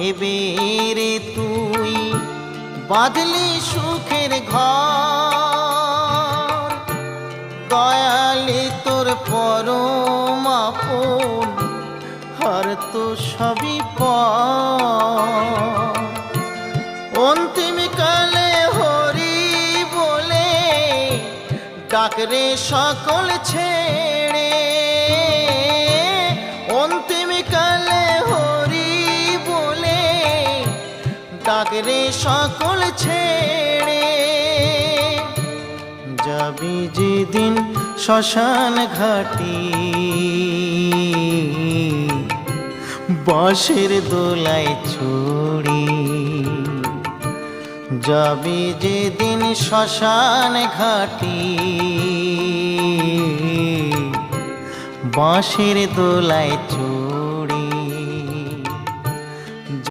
ভেবে রে তুই বাঁধলি সুখের ঘর, দয়ালি তোর পরম আপন আর তো সবই পর। অন্তিম কালে হরি বলে ডাকরে সকল ছেড়ে, অন্তিম কালে হরি বলে ডাকরে সকল ছেড়ে। যাবি যেদিন শ্মশান ঘাটি বাঁশের দোলায় ছড়ি, যাবি যেদিন শ্মশান ঘাটি বাঁশের দোলায় ছড়ি।